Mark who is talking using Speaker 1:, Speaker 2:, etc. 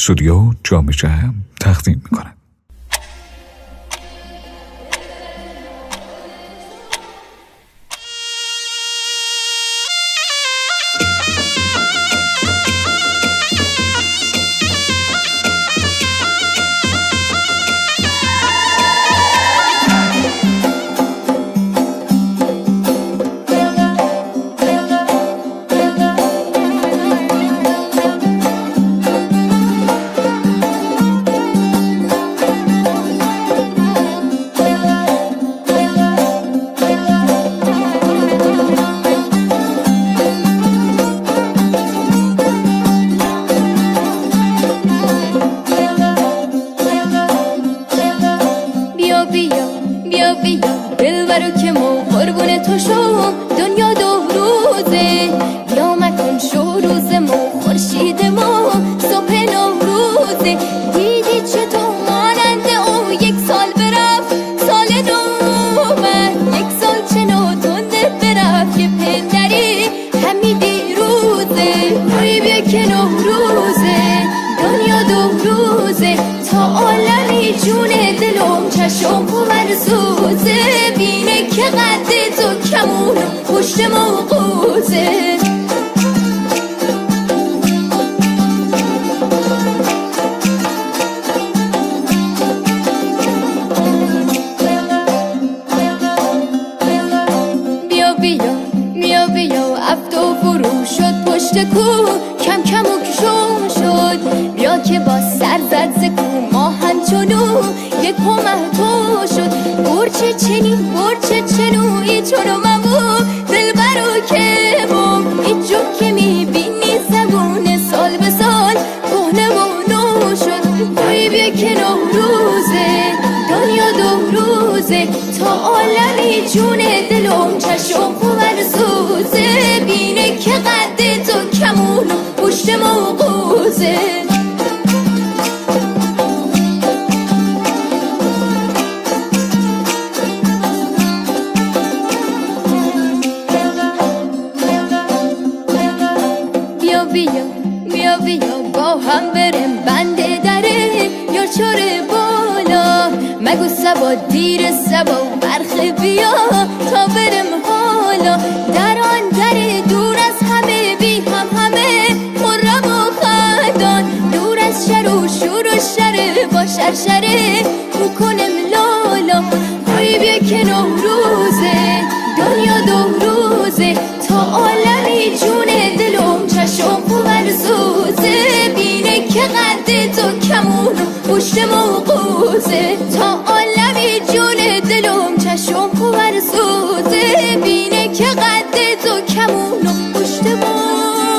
Speaker 1: استودیو جام جم تقدیم می‌کند.
Speaker 2: بیا دلبرو که ما قربون تو شو، دنیا دو روزه. بیا مکن شو روز ما، خورشید ما صبح نوروزه. دیدی چطور ماننده او یک سال برفت، سال نو اومد. یک سال چنو تنده برفت که پندری همی دیروزه. روی بیا که نوروزه، دنیا دو روزه. تا عالمی جون دلم چشم سوزه. بینه که قد تو کمون پشت موقوزه. بیا افتو فرو شد پشت کو، کم کم و کشم شد. بیا که با سر زد زکو ما همچنو یک تو شد. برچه چنوی چونو مبو دل برو که بو. ایجو که میبینی زبون سال به سال کهنه و نو شد. روی بیا که نوروزه، دنیا دو روزه. تا عالمی جون دلم چشم سوزه. بینه که قد تو کمون پشت موقوزه. بیا با هم بریم بنده دره یا چاره بالا. مگو سبا دیر سبا برخ بیا تا بریم حالا. در آن در دور از همه بی همه مرم و خندان. دور از شر و شور و شره با شرشره بکنم لالا. روی بیا که نوروزه، دنیا دو روزه. تا عالمی جون دلم چشم سوزه. بینه که قد تو کمون پشت موقوزه. تا عالمی جون دلم چشم سوزه. بینه که قد تو کمون پشت موقوزه.